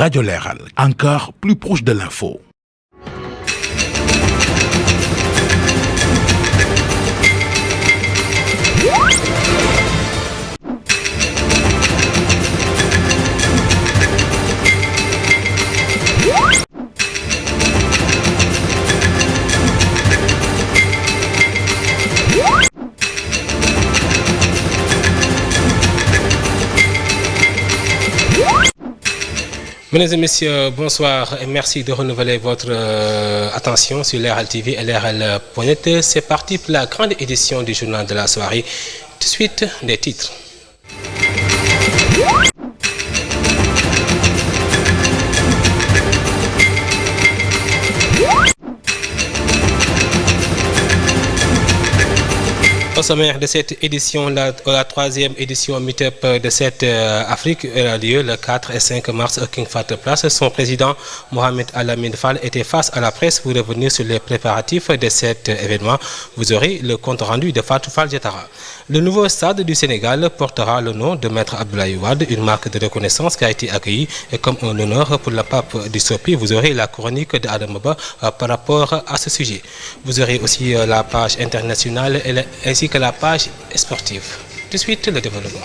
Radio Leral, encore plus proche de l'info. Mesdames et messieurs, bonsoir et merci de renouveler votre attention sur Leral TV et Leral.net. C'est parti pour la grande édition du journal de la soirée. Tout de suite, des titres. Au sommaire de cette édition, la troisième édition Meetup de cette Afrique aura lieu le 4 et 5 mars au King Fahd Palace. Son président Mohamed Al-Amin Fall était face à la presse pour revenir sur les préparatifs de cet événement. Vous aurez le compte rendu de Fatou Fall Diatara. Le nouveau stade du Sénégal portera le nom de Maître Abdoulaye Wade, une marque de reconnaissance qui a été accueillie comme un honneur pour le pape du Sopi. Vous aurez la chronique d'Adamaba par rapport à ce sujet. Vous aurez aussi la page internationale ainsi que la page sportive. Tout de suite, le développement.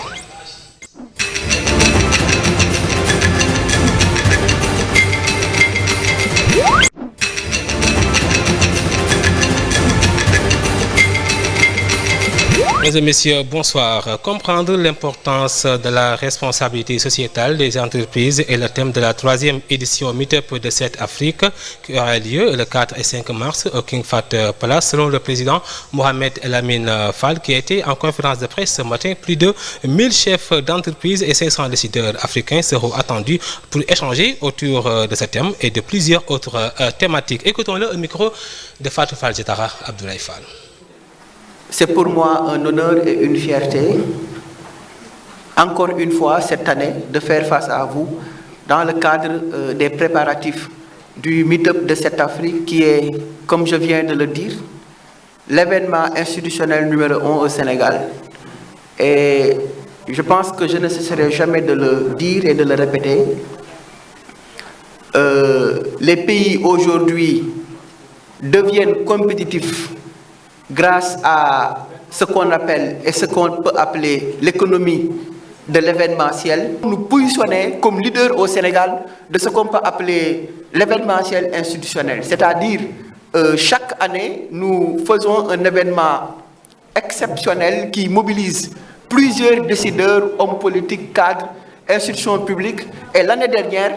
Mesdames et messieurs, bonsoir. Comprendre l'importance de la responsabilité sociétale des entreprises est le thème de la troisième édition Meetup de cette Afrique qui aura lieu le 4 et 5 mars au King Fahd Palace. Selon le président Mohamed El-Amin Fall, qui a été en conférence de presse ce matin, plus de 1000 chefs d'entreprise et 500 décideurs africains seront attendus pour échanger autour de ce thème et de plusieurs autres thématiques. Écoutons-le au micro de Fatou Fall Diatara, Abdoulaye Fall. C'est pour moi un honneur et une fierté, encore une fois cette année, de faire face à vous dans le cadre des préparatifs du Meetup de cette Afrique qui est, comme je viens de le dire, l'événement institutionnel numéro 1 au Sénégal. Et je pense que je ne cesserai jamais de le dire et de le répéter. Les pays aujourd'hui deviennent compétitifs grâce à ce qu'on appelle et ce qu'on peut appeler l'économie de l'événementiel. Nous positionnons comme leader au Sénégal de ce qu'on peut appeler l'événementiel institutionnel. C'est-à-dire, chaque année, nous faisons un événement exceptionnel qui mobilise plusieurs décideurs, hommes politiques, cadres, institutions publiques. Et l'année dernière,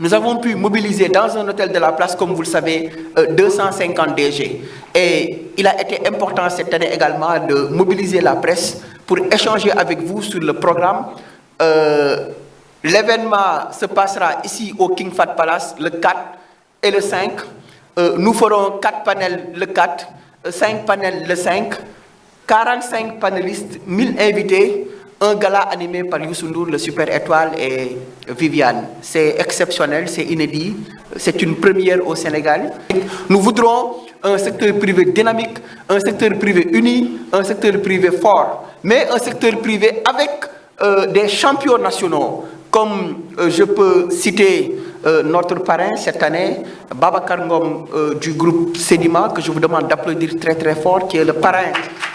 nous avons pu mobiliser dans un hôtel de la place, comme vous le savez, 250 DG. Et il a été important cette année également de mobiliser la presse pour échanger avec vous sur le programme. L'événement se passera ici au King Fahd Palace le 4 et le 5. Nous ferons 4 panels le 4, 5 panels le 5, 45 panélistes, 1000 invités. Un gala animé par Youssou Ndour, le Super Étoile et Viviane. C'est exceptionnel, c'est inédit, c'est une première au Sénégal. Nous voudrons un secteur privé dynamique, un secteur privé uni, un secteur privé fort, mais un secteur privé avec des champions nationaux, comme je peux citer notre parrain cette année, Babacar Ngom du groupe Sedima, que je vous demande d'applaudir très très fort, qui est le parrain,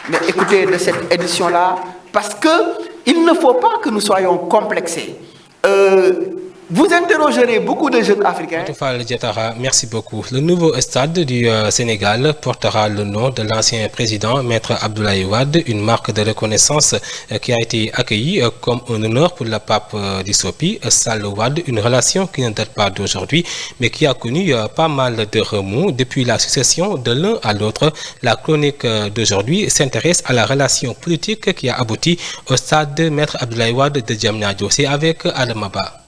mais écoutez, de cette édition-là, parce qu'il ne faut pas que nous soyons complexés. Vous interrogerez beaucoup de jeunes africains. Merci beaucoup. Le nouveau stade du Sénégal portera le nom de l'ancien président Maître Abdoulaye Wade, une marque de reconnaissance qui a été accueillie comme un honneur pour le pape du Sopi, Sall Wade, une relation qui ne date pas d'aujourd'hui, mais qui a connu pas mal de remous depuis la succession de l'un à l'autre. La chronique d'aujourd'hui s'intéresse à la relation politique qui a abouti au stade Maître Abdoulaye Wade de Diamniadio. C'est avec Adamaba.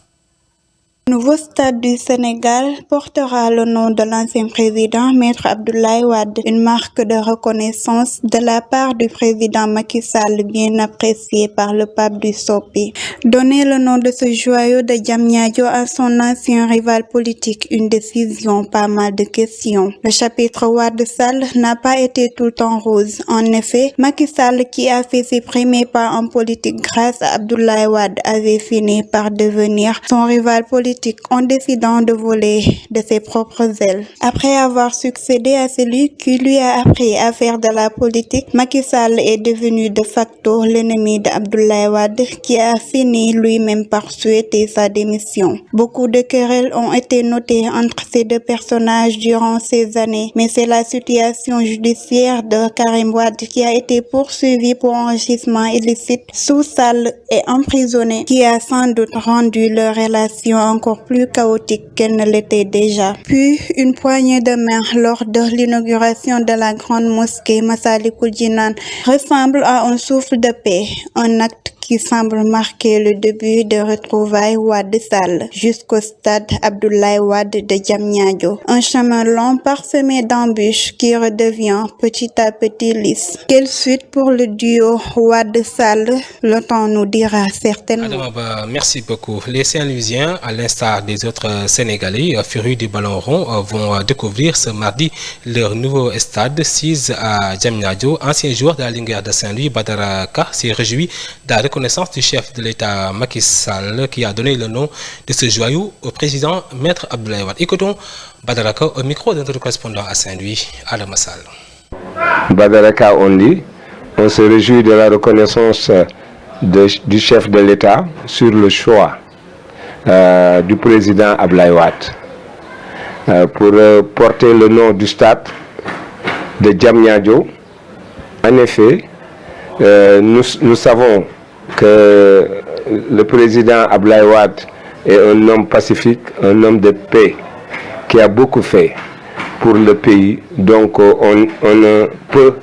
Le nouveau stade du Sénégal portera le nom de l'ancien président Maître Abdoulaye Wade, une marque de reconnaissance de la part du président Macky Sall, bien apprécié par le pape du Sopi. Donner le nom de ce joyau de Diamniadio à son ancien rival politique, une décision, pas mal de questions. Le chapitre Wade Sall n'a pas été tout le temps rose. En effet, Macky Sall, qui a fait ses premiers pas en politique grâce à Abdoulaye Wade, avait fini par devenir son rival politique politique en décidant de voler de ses propres ailes. Après avoir succédé à celui qui lui a appris à faire de la politique, Macky Sall est devenu de facto l'ennemi d'Abdoulaye Wade qui a fini lui-même par souhaiter sa démission. Beaucoup de querelles ont été notées entre ces deux personnages durant ces années, mais c'est la situation judiciaire de Karim Wade qui a été poursuivi pour enrichissement illicite sous Sall et emprisonné qui a sans doute rendu leur relation encore plus chaotique qu'elle ne l'était déjà. Puis une poignée de main lors de l'inauguration de la grande mosquée Massalikul Jinan ressemble à un souffle de paix, un acte qui semble marquer le début de retrouvailles Wade-Sall jusqu'au stade Abdoulaye Wade de Diamniadio. Un chemin long parsemé d'embûches qui redevient petit à petit lisse. Quelle suite pour le duo Wade-Sall? Le temps nous dira certainement. Adama, merci beaucoup. Les Saint-Louisiens, à l'instar des autres Sénégalais, férus du ballon rond, vont découvrir ce mardi leur nouveau stade 6 à Diamniadio. Ancien joueur de la Linguère de Saint-Louis, Badara Ka s'est réjoui de la reconnaissance du chef de l'État Macky Sall qui a donné le nom de ce joyau au président Maître Abdoulaye Wade. Écoutons Badara Ka au micro de notre correspondant à Saint-Louis, Adama Sall. Badara Ka on se réjouit de la reconnaissance du chef de l'État sur le choix du président Abdoulaye Wade pour porter le nom du stade de Diamniadio. En effet, nous savons que le président Abdoulaye Wade est un homme pacifique, un homme de paix qui a beaucoup fait pour le pays. Donc on ne peut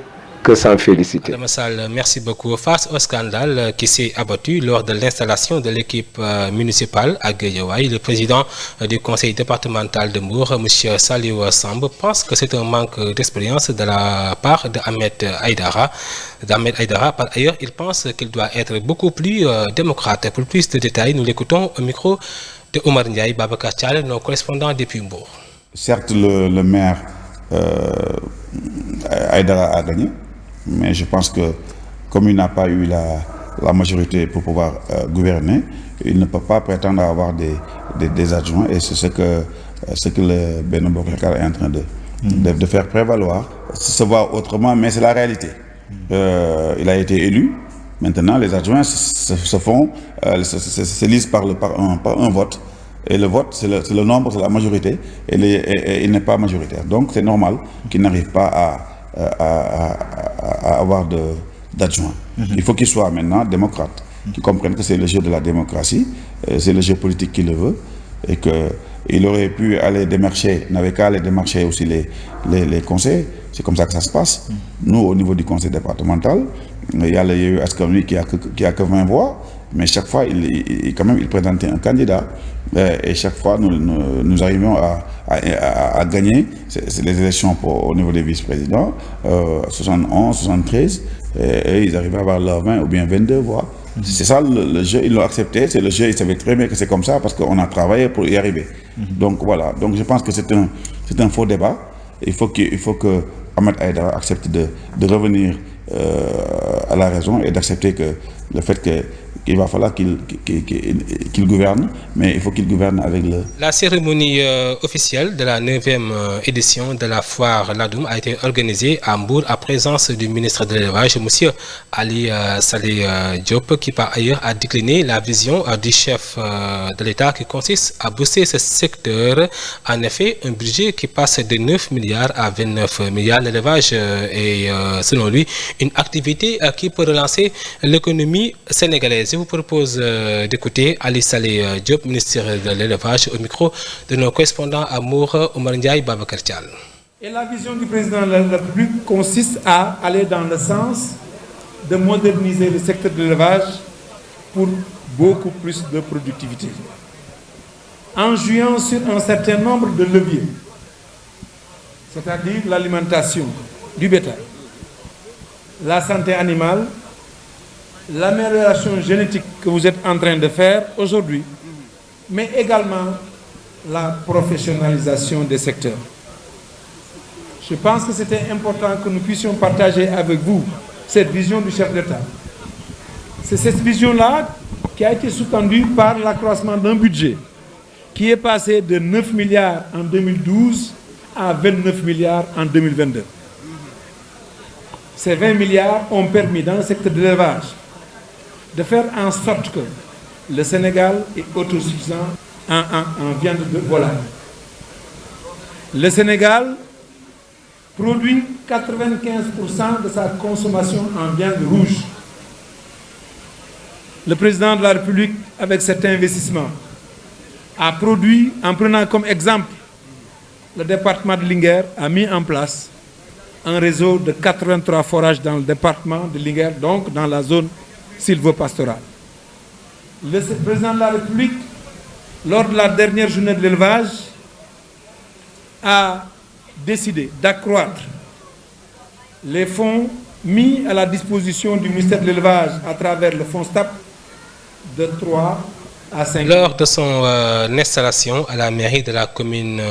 que s'en féliciter. Adama Sall, merci beaucoup. Face au scandale qui s'est abattu lors de l'installation de l'équipe municipale à Guédiawaye, le président du conseil départemental de Mbour, M. Saliou Samb, pense que c'est un manque d'expérience de la part d'Ahmed Aïdara. Par ailleurs, il pense qu'il doit être beaucoup plus démocrate. Pour plus de détails, nous l'écoutons au micro de Omar Ndiaye, Babacar Thial, nos correspondants depuis Mbour. Certes, le maire Aïdara a gagné, mais je pense que comme il n'a pas eu la majorité pour pouvoir gouverner, il ne peut pas prétendre avoir des adjoints, et c'est ce que le Benno Bokk Yaakaar est en train de faire prévaloir. Ça se voit autrement, mais c'est la réalité. Il a été élu. Maintenant, les adjoints se lisent par un vote. Et le vote, c'est le nombre, c'est la majorité. Et il n'est pas majoritaire. Donc, c'est normal qu'il n'arrive pas à avoir d'adjoints. Il faut qu'il soit maintenant démocrate, qu'il comprenne que c'est le jeu de la démocratie, c'est le jeu politique qui le veut, et qu'il aurait pu aller démarcher, n'avait qu'à aller démarcher aussi les conseils. C'est comme ça que ça se passe. Nous, au niveau du conseil départemental, il y a le Askan Wi qui a que 20 voix, mais chaque fois, il présentait un candidat, et chaque fois, nous arrivons à gagner les élections au niveau des vice-présidents, 71, 73, et ils arrivaient à avoir leurs 20 ou bien 22 voix. C'est ça le jeu, ils l'ont accepté, c'est le jeu, ils savaient très bien que c'est comme ça parce qu'on a travaillé pour y arriver. Donc voilà, donc je pense que c'est un faux débat. Il faut que Ahmed Aïdara accepte de revenir à la raison et d'accepter que le fait qu'il va falloir qu'il gouverne, mais il faut qu'il gouverne avec le... La cérémonie officielle de la 9e édition de la foire Ladoum a été organisée à Mbour à présence du ministre de l'Élevage, M. Ali Saleh Diop, qui par ailleurs a décliné la vision du chef de l'État qui consiste à booster ce secteur. En effet, un budget qui passe de 9 milliards à 29 milliards. L'élevage est, selon lui, une activité qui peut relancer l'économie sénégalaise. Je vous propose d'écouter Ali Saleh Diop, ministre de l'Élevage, au micro de nos correspondants à Mbour, Omar Ndiaye, Babacar Thial. Et la vision du président de la République consiste à aller dans le sens de moderniser le secteur de l'élevage pour beaucoup plus de productivité. En jouant sur un certain nombre de leviers, c'est-à-dire l'alimentation du bétail, la santé animale, l'amélioration génétique que vous êtes en train de faire aujourd'hui, mais également la professionnalisation des secteurs. Je pense que c'était important que nous puissions partager avec vous cette vision du chef d'État. C'est cette vision-là qui a été sous-tendue par l'accroissement d'un budget qui est passé de 9 milliards en 2012 à 29 milliards en 2022. Ces 20 milliards ont permis dans le secteur de l'élevage de faire en sorte que le Sénégal est autosuffisant en viande de volaille. Le Sénégal produit 95% de sa consommation en viande rouge. Le président de la République, avec cet investissement, a produit, en prenant comme exemple le département de Linguère, a mis en place un réseau de 83 forages dans le département de Linguère, donc dans la zone sylvopastorale. Le président de la République, lors de la dernière journée de l'élevage, a décidé d'accroître les fonds mis à la disposition du ministère de l'élevage à travers le fonds STAP de 3 à 5. Lors de son installation à la mairie de la commune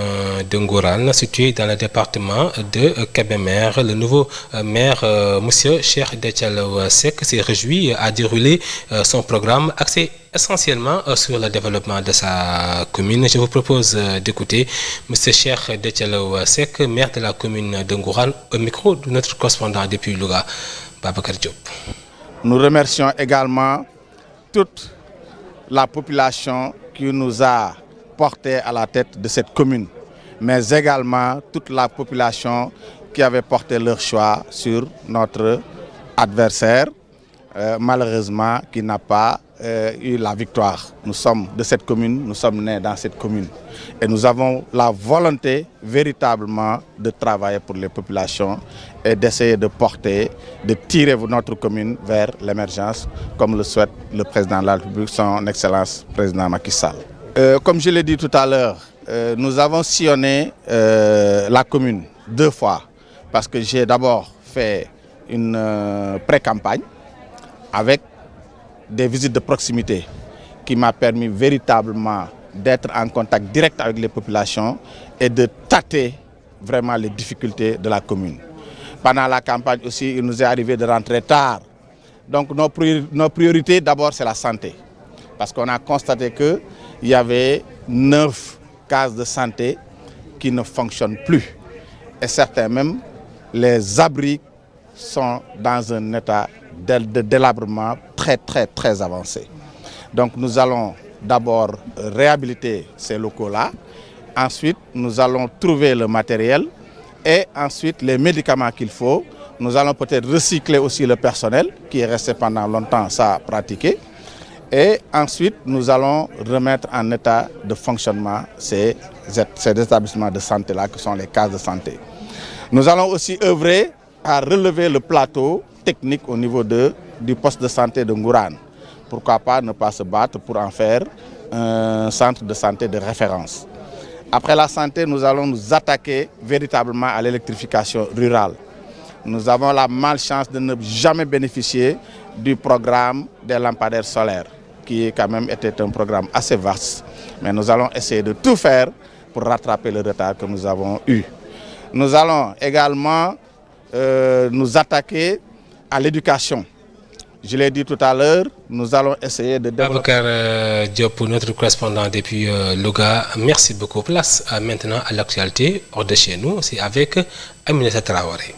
de Ngourane, située dans le département de Kébémer, le nouveau maire, M. Cheikh Dethialaw Seck, s'est réjoui à dérouler son programme axé essentiellement sur le développement de sa commune. Je vous propose d'écouter M. Cheikh Dethialaw Seck, maire de la commune de Ngourane, au micro de notre correspondant depuis Louga, Babacar Diop. Nous remercions également toute la population qui nous a portés à la tête de cette commune, mais également toute la population qui avait porté leur choix sur notre adversaire, malheureusement qui n'a pas eu la victoire. Nous sommes de cette commune, nous sommes nés dans cette commune et nous avons la volonté véritablement de travailler pour les populations et d'essayer de porter, de tirer notre commune vers l'émergence comme le souhaite le président de la République, son Excellence président Macky Sall. Comme je l'ai dit tout à l'heure, nous avons sillonné la commune 2 fois parce que j'ai d'abord fait une pré-campagne avec des visites de proximité qui m'a permis véritablement d'être en contact direct avec les populations et de tâter vraiment les difficultés de la commune. Pendant la campagne aussi, il nous est arrivé de rentrer tard. Donc nos priorités d'abord c'est la santé. Parce qu'on a constaté qu'il y avait 9 cases de santé qui ne fonctionnent plus. Et certains même, les abris sont dans un état de délabrement très avancé. Donc nous allons d'abord réhabiliter ces locaux-là. Ensuite, nous allons trouver le matériel et ensuite les médicaments qu'il faut. Nous allons peut-être recycler aussi le personnel qui est resté pendant longtemps ça pratiqué. Et ensuite, nous allons remettre en état de fonctionnement ces établissements de santé-là qui sont les cases de santé. Nous allons aussi œuvrer à relever le plateau technique au niveau du poste de santé de Ngourane. Pourquoi pas ne pas se battre pour en faire un centre de santé de référence. Après la santé, nous allons nous attaquer véritablement à l'électrification rurale. Nous avons la malchance de ne jamais bénéficier du programme des lampadaires solaires, qui quand même était un programme assez vaste. Mais nous allons essayer de tout faire pour rattraper le retard que nous avons eu. Nous allons également nous attaquer à l'éducation. Je l'ai dit tout à l'heure, nous allons essayer de développer... Babacar Diop, notre correspondant depuis Louga, merci beaucoup. Place maintenant à l'actualité hors de chez nous, c'est avec Aminata Traoré.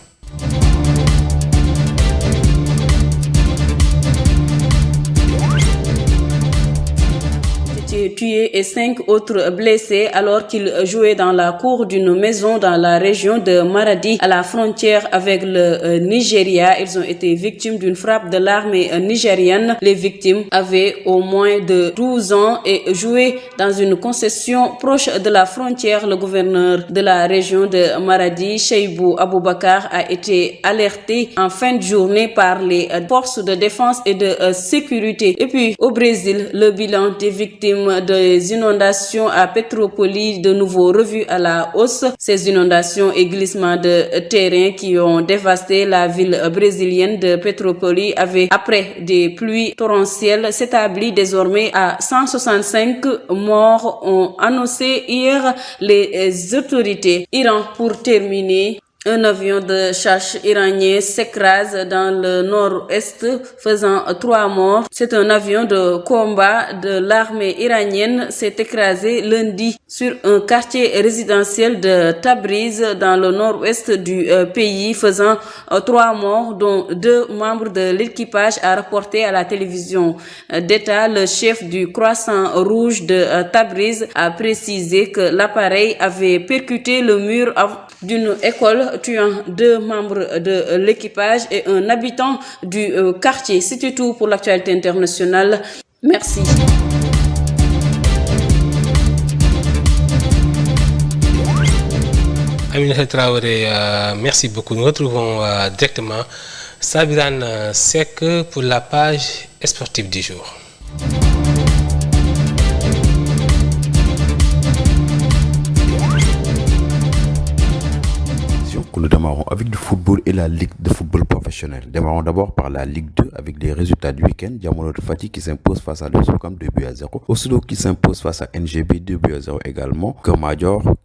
Tués et 5 autres blessés alors qu'ils jouaient dans la cour d'une maison dans la région de Maradi à la frontière avec le Nigeria. Ils ont été victimes d'une frappe de l'armée nigérienne. Les victimes avaient au moins de 12 ans et jouaient dans une concession proche de la frontière. Le gouverneur de la région de Maradi, Cheibou Aboubakar, a été alerté en fin de journée par les forces de défense et de sécurité. Et puis au Brésil, le bilan des victimes des inondations à Petrópolis de nouveau revu à la hausse. Ces inondations et glissements de terrain qui ont dévasté la ville brésilienne de Petrópolis avaient, après des pluies torrentielles, s'établi désormais à 165 morts, ont annoncé hier les autorités. Iran, pour terminer, Un avion de chasse iranien s'écrase dans le nord-est, faisant 3 morts. C'est un avion de combat de l'armée iranienne s'est écrasé lundi sur un quartier résidentiel de Tabriz dans le nord-ouest du pays, faisant 3 morts, dont 2 membres de l'équipage, a rapporté à la télévision d'État. Le chef du Croissant Rouge de Tabriz a précisé que l'appareil avait percuté le mur d'une école, tuant 2 membres de l'équipage et un habitant du quartier. C'était tout pour l'actualité internationale. Merci. Aminata Traoré, merci beaucoup. Nous retrouvons directement Sabirane Seck pour la page sportive du jour. Nous démarrons avec du football et la Ligue de football professionnel. Démarrons d'abord par la Ligue 2 avec les résultats du week-end. Diamono de Fatick qui s'impose face à Oussouam 2-0. Oslo qui s'impose face à NGB 2-0 également. Keur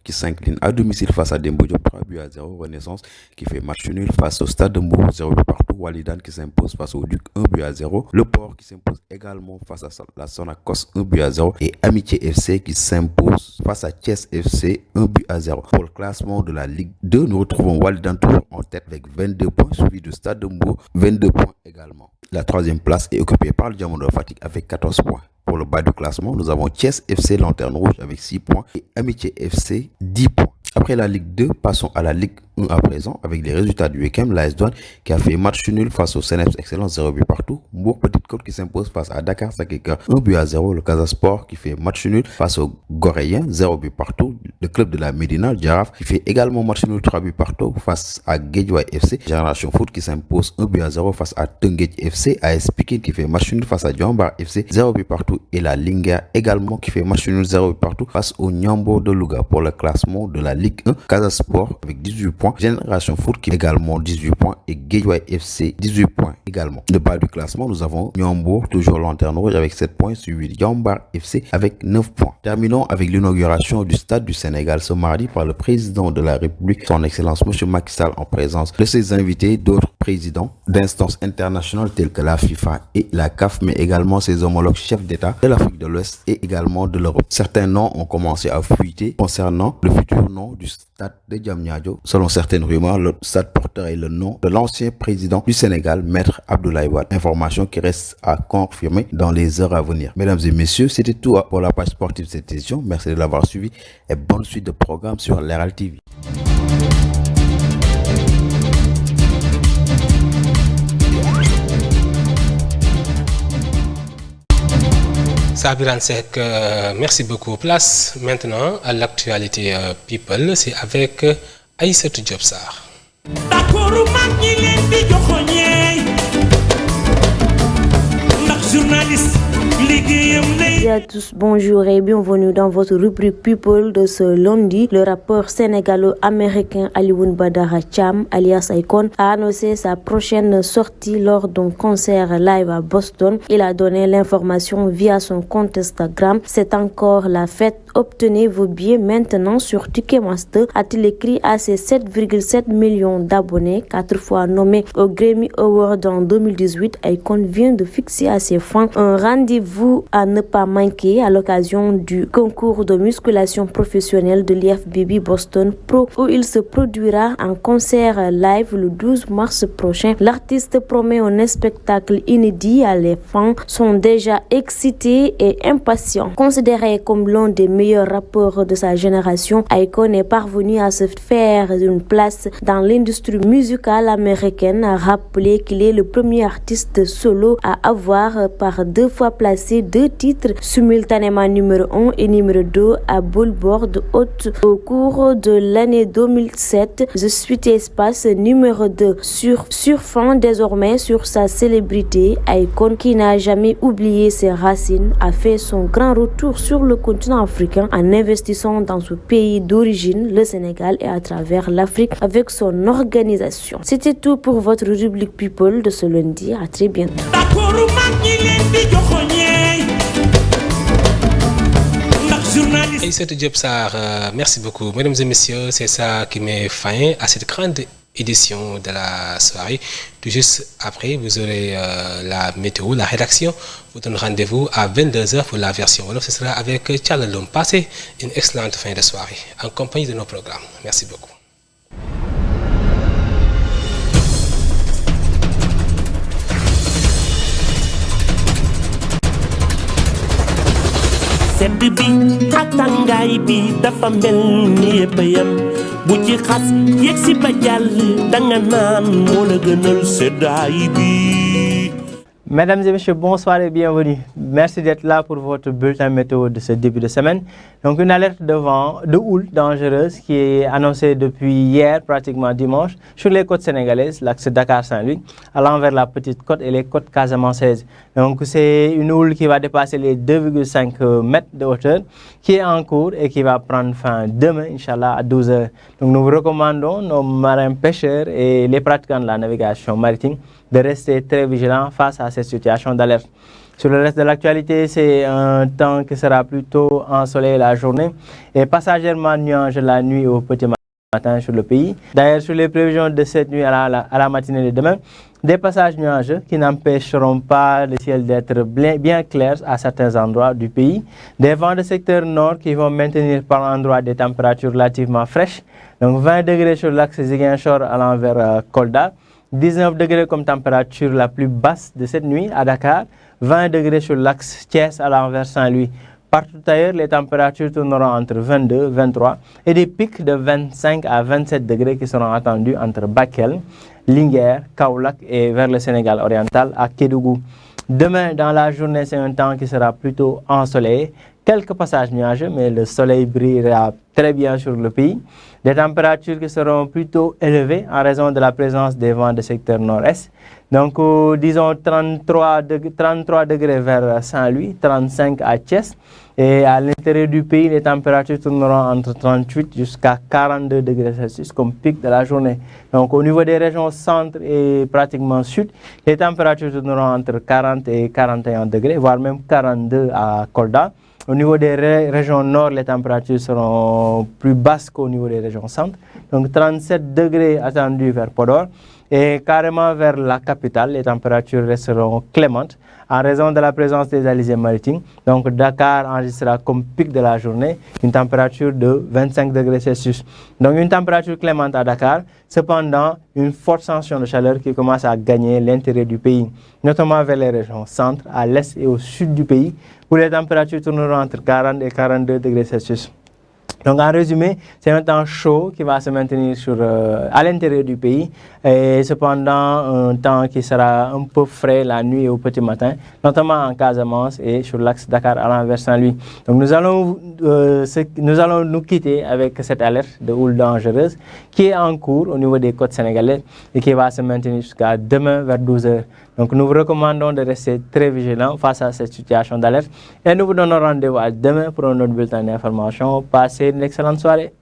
qui s'incline à domicile face à Dembo Diop 3-0. Renaissance qui fait match nul face au Stade de Mbour 0 partout. Walidan qui s'impose face au Duc 1-0. Le Port qui s'impose également face à la Sonacos 1-0. Et Amitié FC qui s'impose face à Thiès FC 1-0. Pour le classement de la Ligue 2, nous retrouvons Walidan toujours en tête avec 22 points, suivi de Stade de Mbour 22 points également. La 3e place est occupée par le Diamono de Fatick avec 14 points. Pour le bas du classement, nous avons Thiès FC Lanterne Rouge avec 6 points et Amitié FC 10 points. Après la Ligue 2, passons à la Ligue 1 à présent avec les résultats du week-end. L'AS Douanes qui a fait match nul face au CNEPS Excellence 0 partout. Mbour Petite Côte qui s'impose face à Dakar Sacré-Cœur 1-0. Le Casa Sport qui fait match nul face au Goréen 0 partout. Le club de la Médina, Giraffe, qui fait également match nul 3 partout face à Guédiawaye FC. Génération Foot qui s'impose 1-0 face à Teungueth FC. AS Pikine qui fait match nul face à Diambar FC 0 partout. Et la Linguère également qui fait match nul 0 partout face au Niambo de Louga. Pour le classement de la Ligue 1, Casa Sport avec 18 points. Génération Foot qui a également 18 points et Guédiawaye FC 18 points également. Le bas du classement, nous avons Niambour, toujours Lanterne Rouge avec 7 points, suivi de Diambar FC avec 9 points. Terminons avec l'inauguration du Stade du Sénégal ce mardi par le président de la République, son Excellence M. Macky Sall, en présence de ses invités, d'autres présidents d'instances internationales telles que la FIFA et la CAF, mais également ses homologues chefs d'État de l'Afrique de l'Ouest et également de l'Europe. Certains noms ont commencé à fuiter concernant le futur nom du stade de Diamniadio. Selon certaines rumeurs, le stade porterait le nom de l'ancien président du Sénégal, Maître Abdoulaye Wade. Information qui reste à confirmer dans les heures à venir. Mesdames et messieurs, c'était tout pour la page sportive de cette édition. Merci de l'avoir suivi et bonne suite de programmes sur Leral TV. Sabirane Seck, merci beaucoup. Place maintenant à l'actualité People. C'est avec Aïssatou Diop Sarr. Bonjour à tous, bonjour et bienvenue dans votre rubrique People de ce lundi. Le rappeur sénégalo-américain Alioune Badara Thiam, alias Akon, a annoncé sa prochaine sortie lors d'un concert live à Boston. Il a donné l'information via son compte Instagram. C'est encore la fête. Obtenez vos billets maintenant sur Ticketmaster, a-t-il écrit à ses 7,7 millions d'abonnés. 4 fois nommé au Grammy Award en 2018, Akon vient de fixer à ses fans un rendez-vous à ne pas manquer à l'occasion du concours de musculation professionnelle de l'IFBB Boston Pro, où il se produira en concert live le 12 mars prochain. L'artiste promet un spectacle inédit. Les fans sont déjà excités et impatients. Considéré comme l'un des meilleurs rappeurs de sa génération, Akon est parvenu à se faire une place dans l'industrie musicale américaine. A rappelé qu'il est le premier artiste solo à avoir par 2 fois placé 2 titres simultanément numéro 1 et numéro 2 à Billboard Hot au cours de l'année 2007. Je suis espace numéro 2 surfant désormais sur sa célébrité. Akon, qui n'a jamais oublié ses racines, a fait son grand retour sur le continent africain en investissant dans ce pays d'origine, le Sénégal, et à travers l'Afrique avec son organisation. C'était tout pour votre rubrique People de ce lundi. À très bientôt. Aïssatou Diop Sarr, merci beaucoup. Mesdames et messieurs, c'est ça qui met fin à cette grande édition de la soirée. Tout juste après, vous aurez la météo, la rédaction vous donne rendez-vous à 22h pour la version wolof. Ce sera avec Tchalalom. Passez une excellente fin de soirée en compagnie de nos programmes. Merci beaucoup. sedd bi ak tàngaay bi dafa mel ni yëpp a yem bu ci xas yegg si ba jàll danga naan moo la gënal seddaay bi. Mesdames et messieurs, bonsoir et bienvenue. Merci d'être là pour votre bulletin météo de ce début de semaine. Donc une alerte de vent, de houle dangereuse qui est annoncée depuis hier, pratiquement dimanche, sur les côtes sénégalaises, l'axe Dakar-Saint-Louis, allant vers la petite côte et les côtes casamançaises. Donc c'est une houle qui va dépasser les 2,5 mètres de hauteur, qui est en cours et qui va prendre fin demain, Inch'Allah, à 12h. Donc nous vous recommandons, nos marins pêcheurs et les pratiquants de la navigation maritime, de rester très vigilants face à cette situation d'alerte. Sur le reste de l'actualité, c'est un temps qui sera plutôt ensoleillé la journée et passagèrement nuageux la nuit au petit matin sur le pays. D'ailleurs, sur les prévisions de cette nuit à la matinée de demain, des passages nuageux qui n'empêcheront pas le ciel d'être bien clair à certains endroits du pays. Des vents de secteur nord qui vont maintenir par endroits des températures relativement fraîches. Donc 20 degrés sur l'axe Ziguinchor allant vers Kolda. 19 degrés comme température la plus basse de cette nuit à Dakar, 20 degrés sur l'axe Thiès à l'envers Saint-Louis. Partout ailleurs, les températures tourneront entre 22 et 23 et des pics de 25 à 27 degrés qui seront attendus entre Bakel, Linguère, Kaolack et vers le Sénégal oriental à Kédougou. Demain, dans la journée, c'est un temps qui sera plutôt ensoleillé. Quelques passages nuageux, mais le soleil brillera très bien sur le pays. Des températures qui seront plutôt élevées en raison de la présence des vents de secteur nord-est. Donc, disons 33 degrés vers Saint-Louis, 35 à Thiès. Et à l'intérieur du pays, les températures tourneront entre 38 jusqu'à 42 degrés Celsius comme pic de la journée. Donc, au niveau des régions centre et pratiquement sud, les températures tourneront entre 40 et 41 degrés, voire même 42 à Kolda. Au niveau des régions nord, les températures seront plus basses qu'au niveau des régions centre. Donc 37 degrés attendus vers Podor. Et carrément vers la capitale, les températures resteront clémentes en raison de la présence des alizés maritimes. Donc Dakar enregistrera comme pic de la journée une température de 25 degrés Celsius. Donc une température clémente à Dakar, cependant une forte tension de chaleur qui commence à gagner l'intérieur du pays, notamment vers les régions centre, à l'est et au sud du pays, où les températures tourneront entre 40 et 42 degrés Celsius. Donc en résumé, c'est un temps chaud qui va se maintenir à l'intérieur du pays et cependant un temps qui sera un peu frais la nuit et au petit matin, notamment en Casamance et sur l'axe Dakar allant vers Saint-Louis. Donc nous allons nous quitter avec cette alerte de houle dangereuse qui est en cours au niveau des côtes sénégalaises et qui va se maintenir jusqu'à demain vers 12h. Donc nous vous recommandons de rester très vigilants face à cette situation d'alerte et nous vous donnons rendez-vous à demain pour un autre bulletin d'information. Passez une excellente soirée.